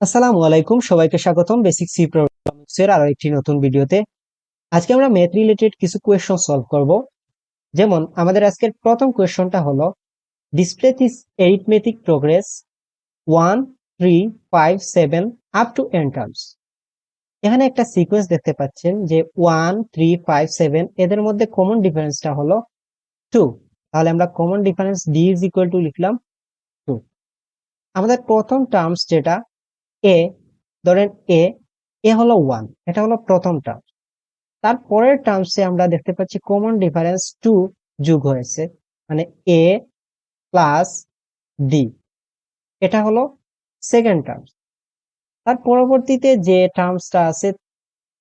আসসালামু আলাইকুম, সবাইকে স্বাগতম বেসিক সি প্রোগ্রামিংস এর আরো একটি নতুন ভিডিওতে। আজকে আমরা ম্যাথ রিলেটেড কিছু কোয়েশ্চন সলভ করব। যেমন আমাদের আজকের প্রথম কোয়েশ্চনটা হলো display this arithmetic progress 1 3 5 7 up to n terms. এখানে একটা সিকোয়েন্স দেখতে পাচ্ছেন যে 1 3 5 7 এদের মধ্যে কমন ডিফারেন্সটা হলো 2। তাহলে আমরা common difference d is equal to লিখলাম 2। আমাদের প্রথম টার্মস যেটা এ, ধরেন এ এ হলো 1, এটা হলো প্রথম টার্ম। তারপরের টার্মসে আমরা দেখতে পাচ্ছি কমন ডিফারেন্স 2 যোগ হয়েছে, মানে এ প্লাস ডি, এটা হলো সেকেন্ড টার্ম। তার পরবর্তীতে যে টার্মসটা আছে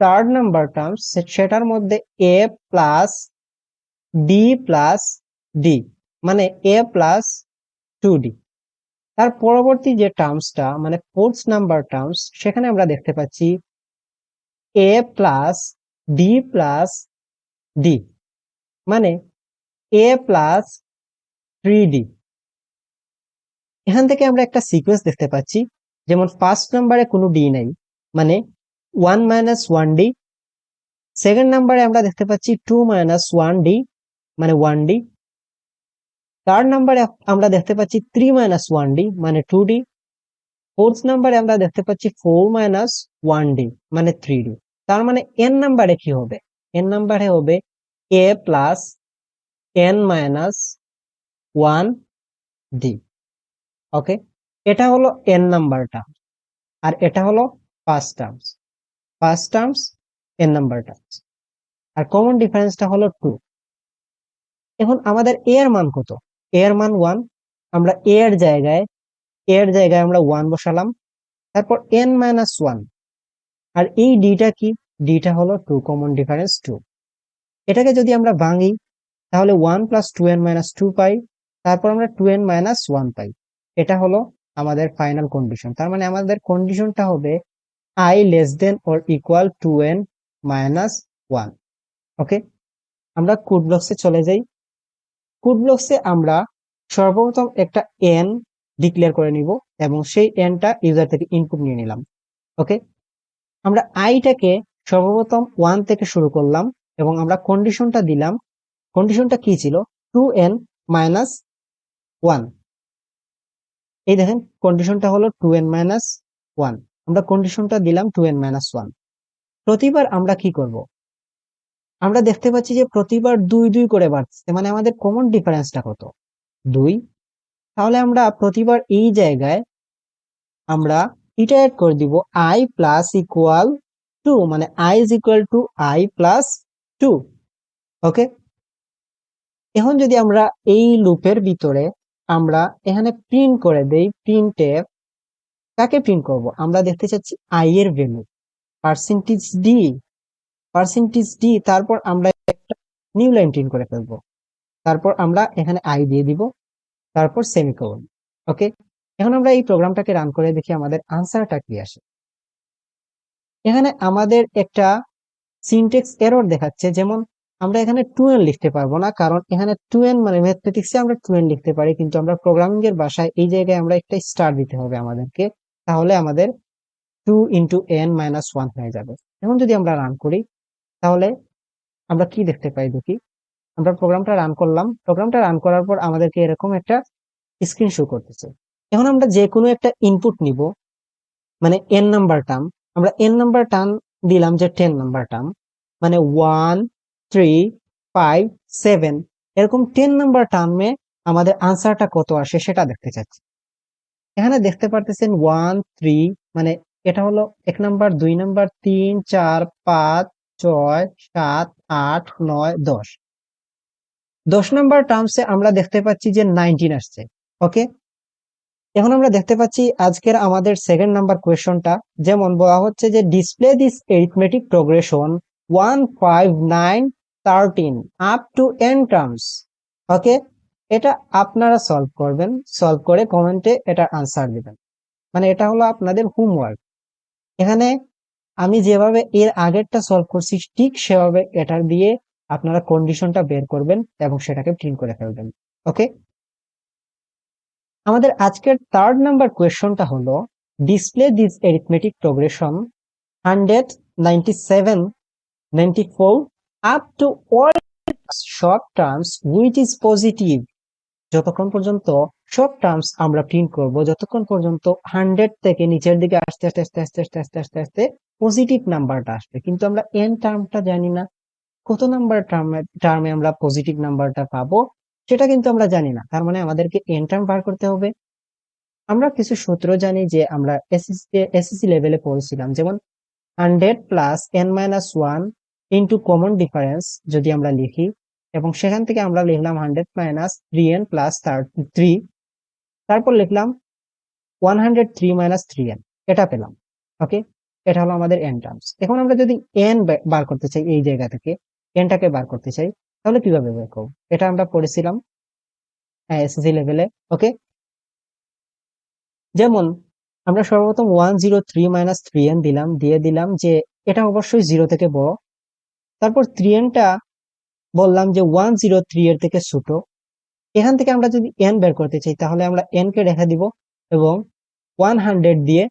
থার্ড নাম্বার টার্মস, সেটার মধ্যে এ প্লাস ডি প্লাস ডি, মানে এ প্লাস 2d। তার পরবর্তী যে টার্মসটা মানে ফোর্থ নাম্বার টার্মস, সেখানে আমরা দেখতে পাচ্ছি এ প্লাস ডি প্লাস ডি, মানে এ প্লাস 3d। এখান থেকে আমরা একটা সিকোয়েন্স দেখতে পাচ্ছি, যেমন ফার্স্ট নাম্বারে কোনো ডি নাই, মানে 1 মাইনাস 1d। সেকেন্ড নাম্বারে আমরা দেখতে পাচ্ছি 2 মাইনাস 1d, মানে 1d। থার্ড নাম্বারে আমরা দেখতে পাচ্ছি 3 মাইনাস 1d, মানে 2d। ফোর্থ নাম্বারে আমরা দেখতে পাচ্ছি 4 মাইনাস 1d, মানে 3d। তার মানে এন নাম্বারে কি হবে? এন নাম্বারে হবে a plus n minus 1d। Okay, এটা হলো এন নাম্বার টার্ম, আর এটা হলো first terms. First terms, n number terms, আর কমন ডিফারেন্সটা হলো 2। এখন আমাদের এ এর মান কত? এ এর মান 1। আমরা এর জায়গায় আমরা 1 বসালাম, তারপর এন মাইনাস 1। আর এই ডিটা কি? ডিটা হলো 2, কমন ডিফারেন্স 2। এটাকে যদি আমরা ভাঙি, তাহলে 1 প্লাস 2n মাইনাস 2 পাই, তারপর আমরা 2n মাইনাস 1 পাই। এটা হলো আমাদের ফাইনাল কন্ডিশন। তার মানে আমাদের কন্ডিশনটা হবে i less than or equal 2n minus 1। ওকে, আমরা কোড ব্লকসে চলে যাই। কোড ব্লকসে আমরা সর্বপ্রথম একটা n ডিক্লেয়ার করে নিব, এবং সেই nটা ইউজার থেকে ইনপুট নিয়ে নিলাম। ওকে, আমরা আইটাকে সর্বপ্রথম 1 থেকে শুরু করলাম, এবং আমরা কন্ডিশনটা দিলাম। কন্ডিশনটা কি ছিল? 2n minus 1। এই দেখেন, কন্ডিশনটা হলো 2n মাইনাস 1। আমরা কন্ডিশনটা দিলাম 2n মাইনাস 1। প্রতিবার আমরা কি করব? আমরা দেখতে পাচ্ছি যে প্রতিবার 2 2 করে বাড়ছে, মানে আমাদের কমন ডিফারেন্সটা কত? 2। তাহলে আমরা প্রতিবার এই জায়গায় আমরা ইটারেট করে দিব i প্লাস ইকুয়াল 2, মানে i is equal to i plus 2। ওকে, এখন যদি আমরা এই লুপের ভিতরে আমরা এখানে প্রিন্ট করে দেই, প্রিন্টএফ, কাকে প্রিন্ট করব? আমরা দেখতে চাচ্ছি i এর value, percentage D, percentage D. তারপর আমরা একটা নিউ লাইন প্রিন্ট করে ফেলবো, তারপর আমরা এখানে i দিয়ে দিব, তারপর সেমিকোলন। ওকে, এখন আমরা এই প্রোগ্রামটাকে রান করে দেখি আমাদের আনসারটা কি আসে। এখানে আমাদের একটা সিনট্যাক্স এরর দেখাচ্ছে, যেমন আমরা এখানে 2n লিখতে পারবো না, কারণ এখানে 2n মানে ম্যাথমেটিক্সে আমরা 2n লিখতে পারি, কিন্তু আমরা প্রোগ্রামিং এর ভাষায় এই জায়গায় আমরা একটা স্টার দিতে হবে আমাদেরকে, তাহলে আমাদের 2 ইন্টু n মাইনাস 1 হয়ে যাবে। এখন যদি আমরা রান করি, তাহলে আমরা কি দেখতে পাই দেখি। আমরা প্রোগ্রামটা রান করলাম, প্রোগ্রামটা রান করার পর আমাদেরকে এরকম একটা স্ক্রিন শো করতেছে। এখন আমরা যে কোনো একটা ইনপুট নিব, মানে এন নাম্বার টার্ম। আমরা এন নাম্বার টার্ম দিলাম যে 10 নাম্বার টার্ম, মানে 1 3 5 7, এরকম 10 নাম্বার টার্মে আমাদের আনসারটা কত আসে সেটা দেখতে চাচ্ছি। এখানে দেখতে পারতেছেন 1 3, মানে এটা হলো 1 নাম্বার, 2 নাম্বার, 3 4 5 6 7 8 9 10। 10 নাম্বার টার্মসে আমরা দেখতে পাচ্ছি যে 19 আসছে। ওকে, এখন আমরা দেখতে পাচ্ছি আজকের আমাদের সেকেন্ড নাম্বার কোয়েশ্চনটা, যেমন বলা হচ্ছে যে display this arithmetic progression 1 5 9 13 up to n terms. Okay, এটা আপনারা সলভ করবেন, সলভ করে কমেন্টে এটার আনসার দিবেন, মানে এটা হলো আপনাদের হোমওয়ার্ক। এখানে আমি যেভাবে এর আগেরটা সলভ করছি ঠিক সেভাবে এটার দিয়ে আপনারা কন্ডিশনটা বের করবেন এবং সেটাকে প্রিন্ট করে ফেলবেন। ওকে, আমাদের আজকের থার্ড নাম্বার কোয়েশ্চনটা হলো display this arithmetic progression 197, 94 up to all short terms which is positive. যতক্ষণ পর্যন্ত সব টার্মস আমরা প্রিন্ট করব, যতক্ষণ পর্যন্ত 100 থেকে নিচের দিকে আস্তে আস্তে আস্তে আস্তে আস্তে আস্তে আস্তে আস্তে পজিটিভ নাম্বারটা আসবে। কিন্তু আমরা এন টার্মটা জানি না, কত নাম্বার টার্মে আমরা পজিটিভ নাম্বারটা পাবো সেটা কিন্তু আমরা জানি না। তার মানে আমাদেরকে এন টার্ম বার করতে হবে। আমরা কিছু সূত্র জানি যে আমরা এসএসসি লেভেলে পড়েছিলাম, যেমন 100 plus n minus 1 into common difference যদি আমরা লিখি, এবং সেখান থেকে আমরা লিখলাম 100 মাইনাস 3n প্লাস 3, তারপর লিখলাম 103 মাইনাস 3n, এটা পেলাম। ওকে, এটা হলো আমাদের n টার্মস। এখন আমরা যদি n বার করতে চাই, এই জায়গা থেকে nটাকে বার করতে চাই, তাহলে কিভাবে বের করব? এটা আমরা পড়েছিলাম এসএসসি লেভেলে। ওকে, যেমন আমরা সর্বপ্রথম 103 মাইনাস 3n দিলাম, দিয়ে দিলাম যে এটা অবশ্যই 0 থেকে বড়। তারপর 3nটা বললাম যে 103 এর থেকে ছোট। এখান থেকে আমরা যদি n বের করতে চাই, তাহলে আমরা n কে রেখে দিব এবং 100 দিয়ে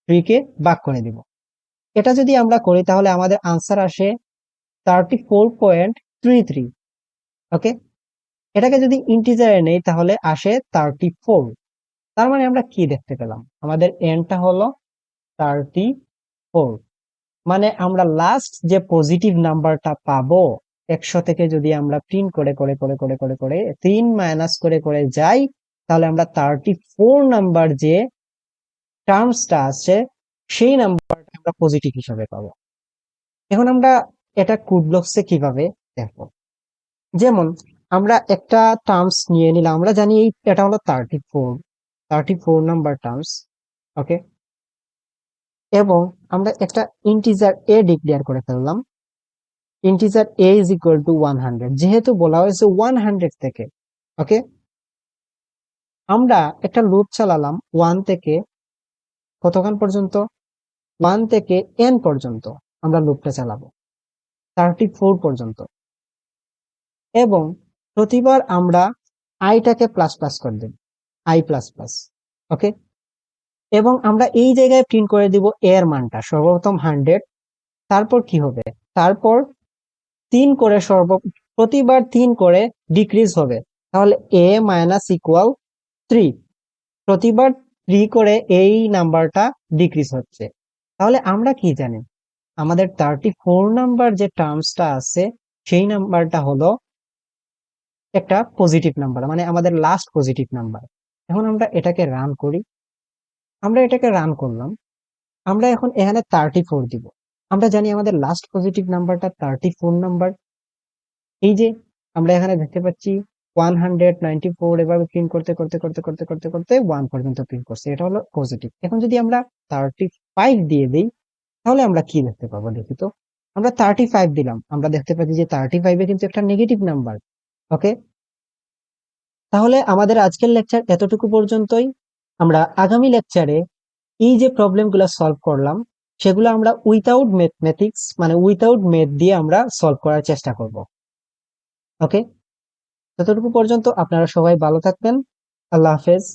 3 কে ভাগ করে দিব। এটা যদি আমরা করি তাহলে আমাদের আনসার আসে 34.33। ওকে, এটাকে যদি ইন্টিজারে নেই তাহলে আসে 34। তার মানে আমরা কি দেখতে পেলাম? আমাদের এনটা হলো 34। মানে আমরা লাস্ট যে পজিটিভ নাম্বারটা পাবো 100 থেকে যদি আমরা প্রিন্ট করে করে করে করে করে করে 3 মাইনাস করে করে যাই, তাহলে আমরা 34 নাম্বার যে টার্মসটা আছে সেই নাম্বারটা আমরা পজিটিভ হিসাবে পাবো। এখন আমরা এটা কোড ব্লকসে কিভাবে দেখবো? যেমন আমরা একটা টার্মস নিয়ে নিলাম, আমরা জানি এটা হলো 34 নাম্বার টার্মস। ওকে, এবং আমরা একটা ইন্টিজার এ ডিক্লেয়ার করে ফেললাম। Integer A is equal to 100, যেহেতু বলা হয়েছে 100 থেকে। ওকে, আমরা একটা লুপ চালালাম 1 থেকে কতক্ষণ পর্যন্ত? 1 থেকে n পর্যন্ত আমরা লুপটা চালাবো, 34 পর্যন্ত। এবং প্রতিবার আমরা আইটাকে প্লাস প্লাস করে দেব, আই প্লাস প্লাস। ওকে, এবং আমরা এই জায়গায় প্রিন্ট করে দিব এর মানটা সর্বপ্রথম 100, তারপর কি হবে? তারপর 3 করে প্রতিবার 3 করে ডিক্রিজ হবে, তাহলে এ মাইনাস ইকুয়াল 3। প্রতিবার 3 করে এই নাম্বারটা ডিক্রিজ হচ্ছে। তাহলে আমরা কি জানি? আমাদের 34 নাম্বার যে টার্মসটা আছে সেই নাম্বারটা হলো একটা পজিটিভ নাম্বার, মানে আমাদের লাস্ট পজিটিভ নাম্বার। এখন আমরা এটাকে রান করি। আমরা এটাকে রান করলাম, আমরা এখন এখানে 34 দিব। আমরা জানি আমাদের লাস্ট পজিটিভ নাম্বারটা 34 নাম্বার। এই যে আমরা এখানে দেখতে পাচ্ছি 194, এভাবে প্রিন্ট করতে করতে করতে করতে করতে করতে 1 পর্যন্ত প্রিন্ট করছে, এটা হলো পজিটিভ। এখন যদি আমরা 35 দিয়ে দিই তাহলে আমরা কি দেখতে পাবো? দেখি তো, আমরা 35 দিলাম, আমরা দেখতে পাচ্ছি যে 35 কিন্তু একটা নেগেটিভ নাম্বার। ওকে, তাহলে আমাদের আজকের লেকচার এতটুকু পর্যন্তই। আমরা আগামী লেকচারে এই যে প্রবলেমগুলো সলভ করলাম সেগুলো আমরা উইথাউট ম্যাথমেটিক্স, মানে উইথাউট ম্যাথ দিয়ে আমরা সলভ করার চেষ্টা করব। ওকে, ততটুকু পর্যন্ত আপনারা সবাই ভালো থাকবেন। আল্লাহ হাফেজ।